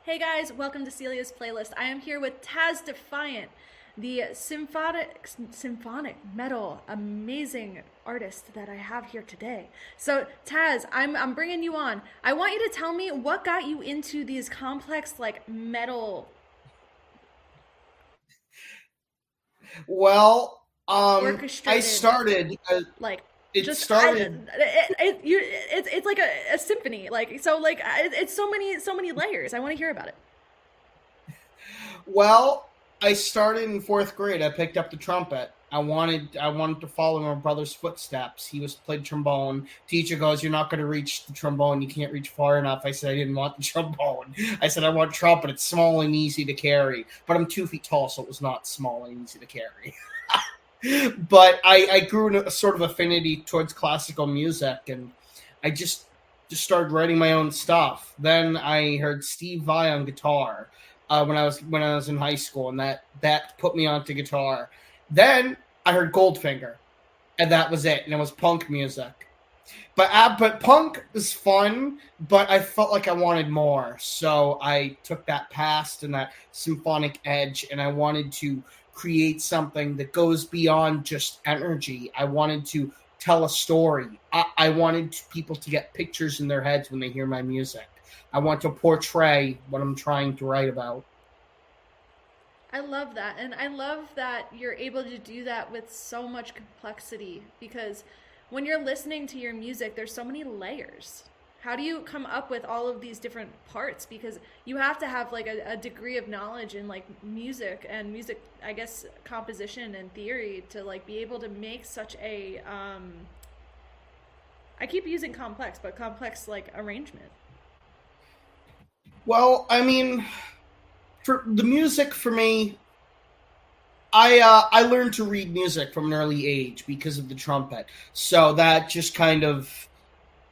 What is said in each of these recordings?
Hey guys, welcome to Celia's playlist. I am here with Taz Defiant, the symphonic metal amazing artist that I have here today. So Taz, I'm bringing you on. I want you to tell me what got you into these complex like metal Well, I orchestrated started. like It just I started. it's like a symphony it's so many layers. I want to hear about it. Well, I started in fourth grade. I picked up the trumpet. I wanted to follow my brother's footsteps. He was played trombone. Teacher goes, "You're not going to reach the trombone. You can't reach far enough." I said, "I didn't want the trombone. I said I want trumpet. It's small and easy to carry." But I'm 2 feet tall, so it was not small and easy to carry. But I grew in a sort of affinity towards classical music, and I just started writing my own stuff. Then I heard Steve Vai on guitar when I was in high school, and that put me onto guitar. Then I heard Goldfinger, and that was it. And it was punk music. But punk was fun, but I felt like I wanted more. So I took that past and that symphonic edge, and I wanted to create something that goes beyond just energy. I wanted to tell a story. I wanted people to get pictures in their heads when they hear my music. I want to portray what I'm trying to write about. I love that. And I love that you're able to do that with so much complexity because when you're listening to your music, there's so many layers. How do you come up with all of these different parts? Because you have to have like a degree of knowledge in like music and music, I guess, composition and theory to like be able to make such a, I keep using complex, but complex like arrangement. Well, I mean, for the music for me, I learned to read music from an early age because of the trumpet. So that just kind of,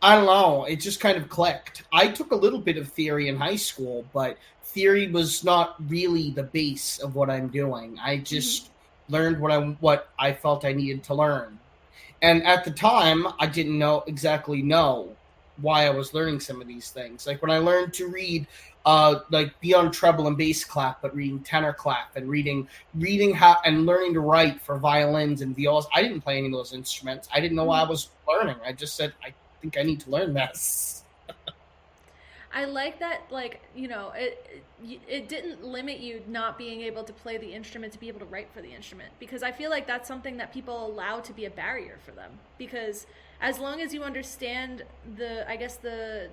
I don't know, it just kind of clicked. I took a little bit of theory in high school, but theory was not really the base of what I'm doing. I Mm-hmm. just learned what I felt I needed to learn. And at the time, I didn't know why I was learning some of these things. Like when I learned to read, like beyond treble and bass clap, but reading tenor clap and reading how and learning to write for violins and violas. I didn't play any of those instruments. I didn't know why I Mm-hmm. was learning. I just said, I think I need to learn this. I like that, like, it didn't limit you not being able to play the instrument to be able to write for the instrument because I feel like that's something that people allow to be a barrier for them because as long as you understand I guess the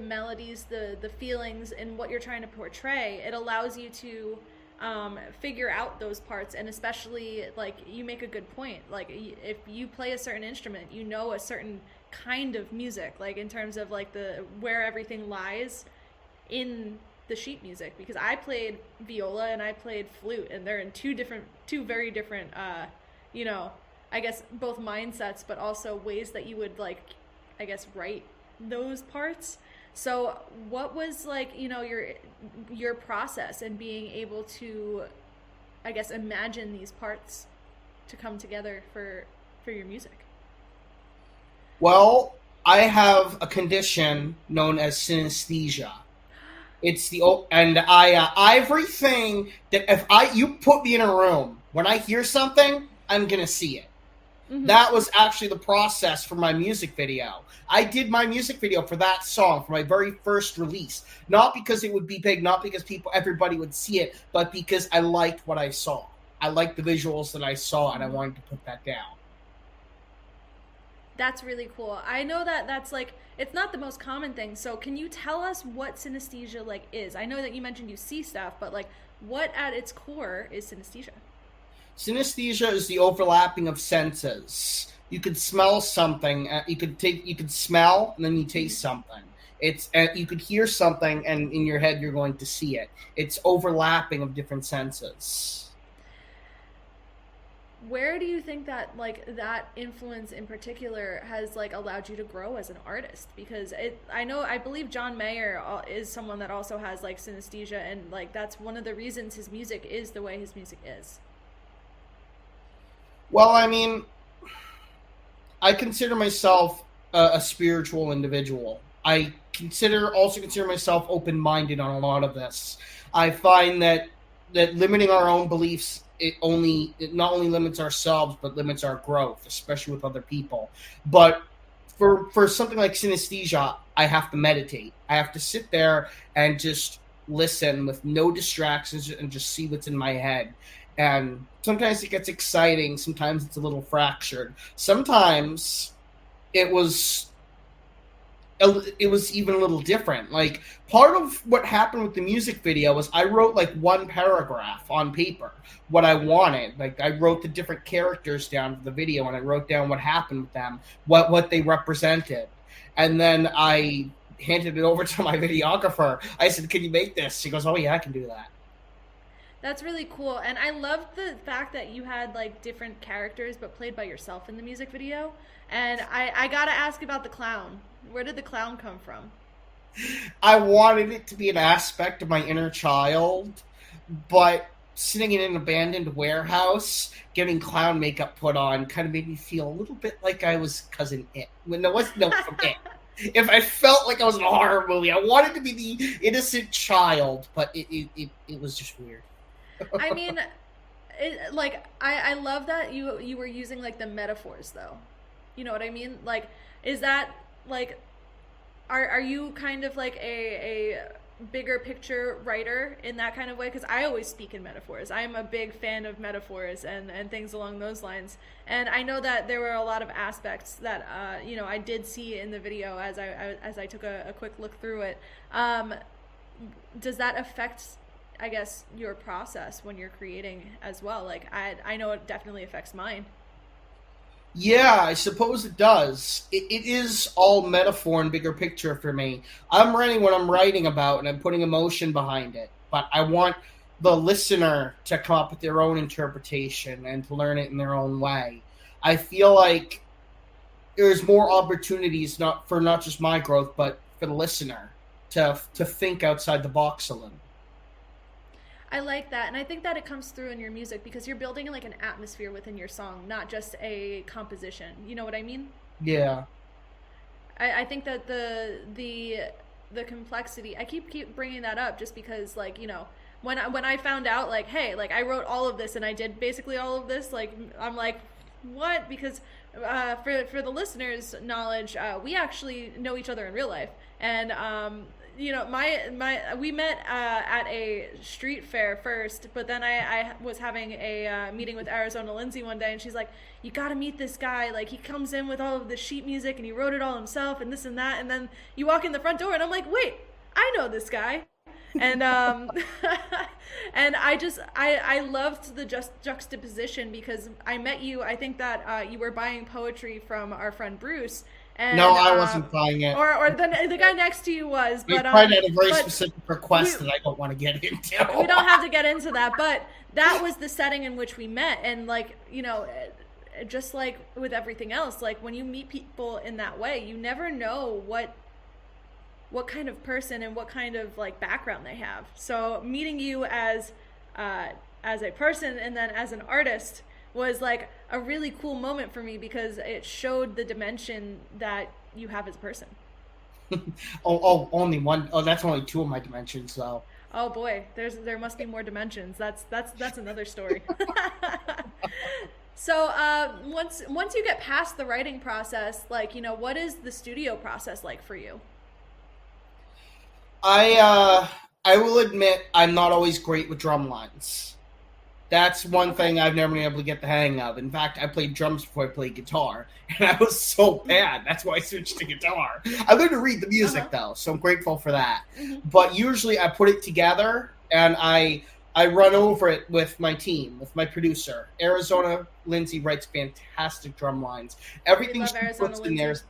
melodies, the feelings, and what you're trying to portray, it allows you to figure out those parts. And especially, like, you make a good point. Like, if you play a certain instrument, you know a certain kind of music, like in terms of like the where everything lies in the sheet music. Because I played viola and I played flute, and they're in two very different, you know, I guess both mindsets, but also ways that you would like, I guess, write those parts. So, what was like, your process in being able to, I guess, imagine these parts to come together for your music? Well, I have a condition known as synesthesia. It's the and everything that if I you put me in a room when I hear something, I'm gonna see it. Mm-hmm. That was actually the process for my music video. I did my music video for that song for my very first release, not because it would be big, not because everybody would see it, but because I liked what I saw. I liked the visuals that I saw, and I Mm-hmm. wanted to put that down. That's really cool. I know that that's like it's not the most common thing. So can you tell us what synesthesia like is? I know that you mentioned you see stuff, but like what at its core is synesthesia? Synesthesia is the overlapping of senses. You could smell something. You could smell, and then you Mm-hmm. taste something. You could hear something, and in your head you're going to see it. It's overlapping of different senses. Where do you think that like that influence in particular has like allowed you to grow as an artist? Because I know, I believe John Mayer is someone that also has like synesthesia, and like that's one of the reasons his music is the way his music is. Well, I mean, I consider myself a spiritual individual. consider myself open-minded on a lot of this. I find that limiting our own beliefs, it not only limits ourselves but limits our growth, especially with other people. But for something like synesthesia, I have to meditate. I have to sit there and just listen with no distractions and just see what's in my head. And sometimes it gets exciting, sometimes it's a little fractured. Sometimes it was it was even a little different. Like, part of what happened with the music video was I wrote like one paragraph on paper, what I wanted. Like, I wrote the different characters down for the video, and I wrote down what happened with them, what they represented. And then I handed it over to my videographer. I said, "Can you make this?" She goes, "Oh yeah, I can do that." That's really cool. And I love the fact that you had like different characters but played by yourself in the music video. And I gotta ask about the clown. Where did the clown come from? I wanted it to be an aspect of my inner child, but sitting in an abandoned warehouse, getting clown makeup put on, kind of made me feel a little bit like I was Cousin It. When there was no from It. If I felt like I was in a horror movie, I wanted to be the innocent child, but it was just weird. I mean, I love that you were using like the metaphors though. You know what I mean? Like, is that like, are you kind of like a bigger picture writer in that kind of way? Because I always speak in metaphors. I am a big fan of metaphors and things along those lines. And I know that there were a lot of aspects that I did see in the video as I took a quick look through it. Does that affect, I guess, your process when you're creating as well? Like, I know it definitely affects mine. Yeah, I suppose it does. It is all metaphor and bigger picture for me. I'm writing what I'm writing about, and I'm putting emotion behind it. But I want the listener to come up with their own interpretation and to learn it in their own way. I feel like there's more opportunities not just my growth, but for the listener to think outside the box a little. I like that, and I think that it comes through in your music because you're building like an atmosphere within your song, not just a composition. You know what I mean? Yeah. I think that the complexity. I keep bringing that up just because, like, when I found out, like, hey, like, I wrote all of this and I did basically all of this, like, I'm like, what? Because for the listeners' knowledge, we actually know each other in real life, and my we met at a street fair first, but then I was having a meeting with Arizona Lindsay one day, and she's like, "You got to meet this guy. Like, he comes in with all of the sheet music, and he wrote it all himself, and this and that." And then you walk in the front door, and I'm like, "Wait, I know this guy." And and I loved the juxtaposition because I met you. I think that you were buying poetry from our friend Bruce. And, No, I wasn't buying it. Or the guy next to you was. We But tried at a very but specific request that I don't want to get into. we don't have to get into that. But that was the setting in which we met, and like, just like with everything else, like when you meet people in that way, you never know what kind of person and what kind of like background they have. So meeting you as a person and then as an artist was like a really cool moment for me because it showed the dimension that you have as a person. Only one. Oh, that's only two of my dimensions, though. Oh boy, there must be more dimensions. That's another story. So once you get past the writing process, like, what is the studio process like for you? I will admit I'm not always great with drum lines. That's one thing I've never been able to get the hang of. In fact, I played drums before I played guitar, and I was so bad. That's why I switched to guitar. I learned to read the music, though, so I'm grateful for that. Mm-hmm. But usually I put it together, and I run over it with my team, with my producer. Arizona Lindsay writes fantastic drum lines. Everything she puts in there is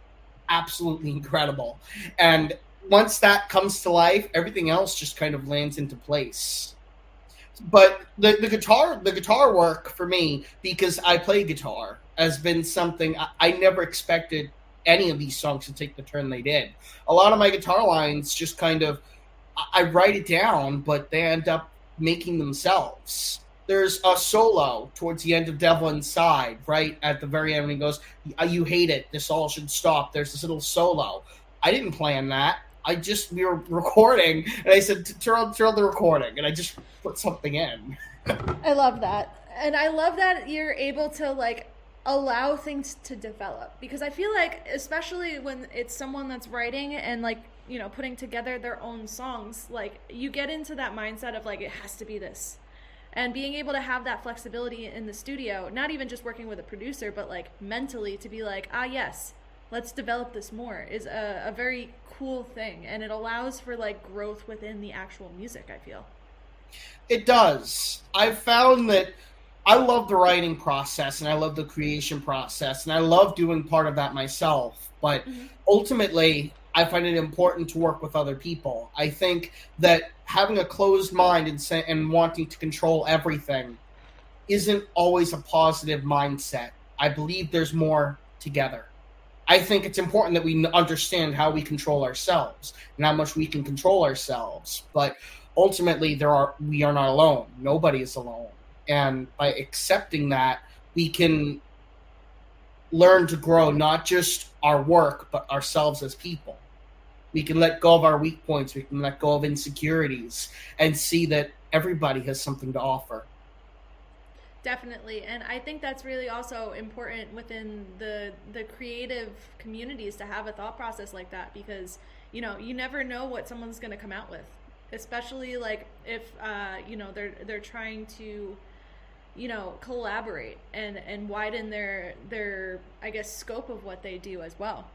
absolutely incredible. And once that comes to life, everything else just kind of lands into place. But the guitar work for me, because I play guitar, has been something I never expected any of these songs to take the turn they did. A lot of my guitar lines just kind of, I write it down, but they end up making themselves. There's a solo towards the end of Devil Inside, right at the very end when he goes, "You hate it, this all should stop." There's this little solo. I didn't plan that. we were recording, and I said, turn on the recording, and I just put something in. I love that. And I love that you're able to like allow things to develop because I feel like especially when it's someone that's writing and like, putting together their own songs, like you get into that mindset of like it has to be this. And being able to have that flexibility in the studio, not even just working with a producer, but like mentally to be like, ah, yes, let's develop this more is a very cool thing. And it allows for like growth within the actual music, I feel. It does. I've found that I love the writing process and I love the creation process and I love doing part of that myself. But Mm-hmm. ultimately, I find it important to work with other people. I think that having a closed mind and wanting to control everything isn't always a positive mindset. I believe there's more together. I think it's important that we understand how we control ourselves and how much we can control ourselves. But ultimately, we are not alone. Nobody is alone. And by accepting that, we can learn to grow not just our work, but ourselves as people. We can let go of our weak points. We can let go of insecurities and see that everybody has something to offer. Definitely, and I think that's really also important within the creative communities to have a thought process like that because you never know what someone's going to come out with, especially like if they're trying to collaborate and widen their I guess scope of what they do as well.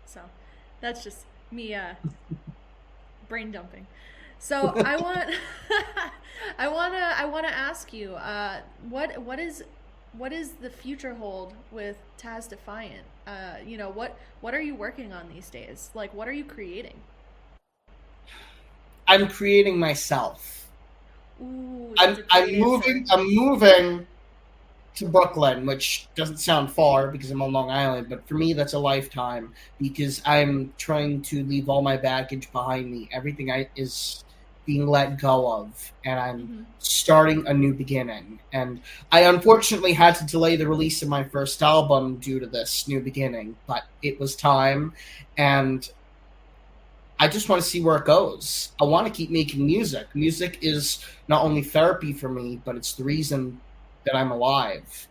So that's just me brain dumping. So I want I want to ask you what is the future hold with Taz Defiant? What are you working on these days? Like what are you creating? I'm creating myself. Ooh, that's I'm a I'm great answer. moving. I'm moving to Brooklyn, which doesn't sound far because I'm on Long Island, but for me, that's a lifetime because I'm trying to leave all my baggage behind me. Everything is being let go of, and I'm Mm-hmm. starting a new beginning. And I unfortunately had to delay the release of my first album due to this new beginning, but it was time, and I just want to see where it goes. I want to keep making music. Music is not only therapy for me, but it's the reason that I'm alive.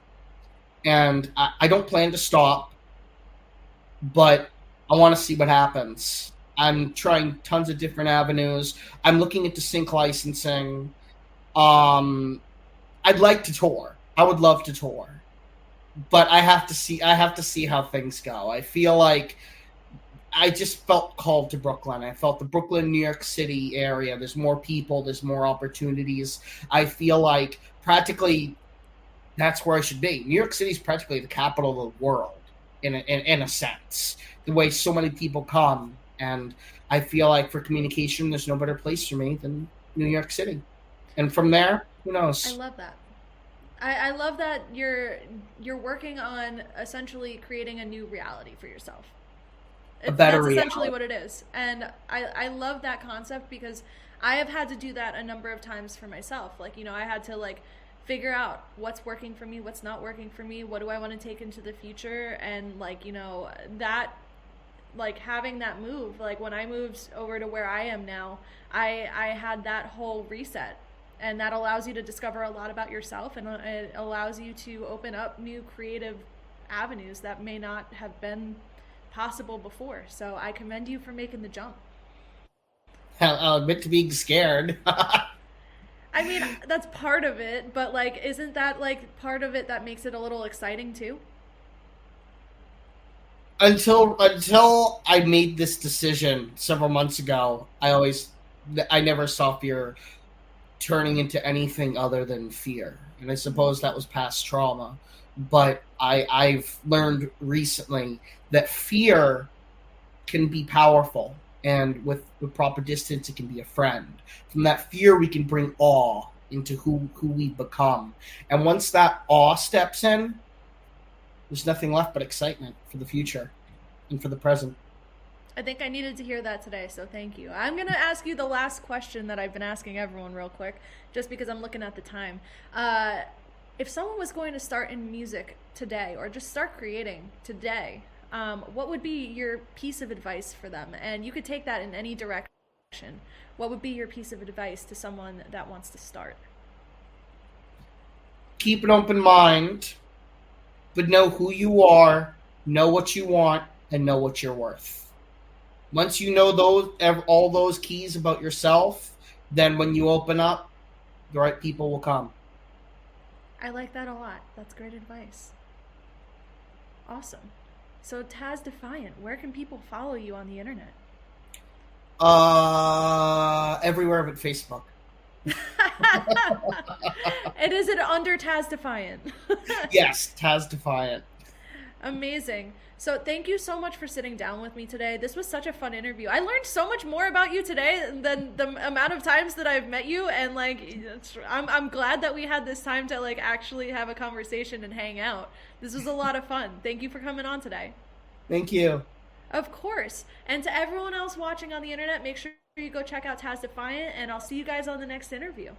And I don't plan to stop, but I want to see what happens. I'm trying tons of different avenues. I'm looking into sync licensing. Um, I'd like to tour. I would love to tour, but I have to see. I have to see how things go. I feel like I just felt called to Brooklyn. I felt the Brooklyn, New York City area. There's more people. There's more opportunities. I feel like practically that's where I should be. New York City is practically the capital of the world in a sense. The way so many people come, and I feel like for communication, there's no better place for me than New York City. And from there, who I knows? love that. I love that you're working on essentially creating a new reality for yourself. A better That's essentially reality. what it is. And I love that concept because I have had to do that a number of times for myself. Like, I had to like figure out what's working for me, what's not working for me, what do I want to take into the future and like, that like having that move, like when I moved over to where I am now, I had that whole reset and that allows you to discover a lot about yourself and it allows you to open up new creative avenues that may not have been possible before. So I commend you for making the jump. I'll admit to being scared. I mean, that's part of it, but like, isn't that like part of it that makes it a little exciting too? Until I made this decision several months ago, I never saw fear turning into anything other than fear. And I Mm-hmm. suppose that was past trauma. But I've learned recently that fear can be powerful. And with proper distance, it can be a friend. From that fear, we can bring awe into who we become. And once that awe steps in, there's nothing left but excitement for the future and for the present. I think I needed to hear that today, so thank you. I'm going to ask you the last question that I've been asking everyone, real quick, just because I'm looking at the time. If someone was going to start in music today, or just start creating today, what would be your piece of advice for them? And you could take that in any direction. What would be your piece of advice to someone that wants to start? Keep an open mind, but know who you are, know what you want, and know what you're worth. Once you know all those keys about yourself, then when you open up, the right people will come. I like that a lot. That's great advice. Awesome. So, Taz Defiant, where can people follow you on the internet? Everywhere but Facebook. And is it under Taz Defiant? Yes, Taz Defiant. Amazing. So thank you so much for sitting down with me today. This was such a fun interview. I learned so much more about you today than the amount of times that I've met you, and I'm glad that we had this time to actually have a conversation and hang out. This was a lot of fun. Thank you for coming on today. Thank you. Of course. And to everyone else watching on the internet, make sure you go check out Taz Defiant, and I'll see you guys on the next interview.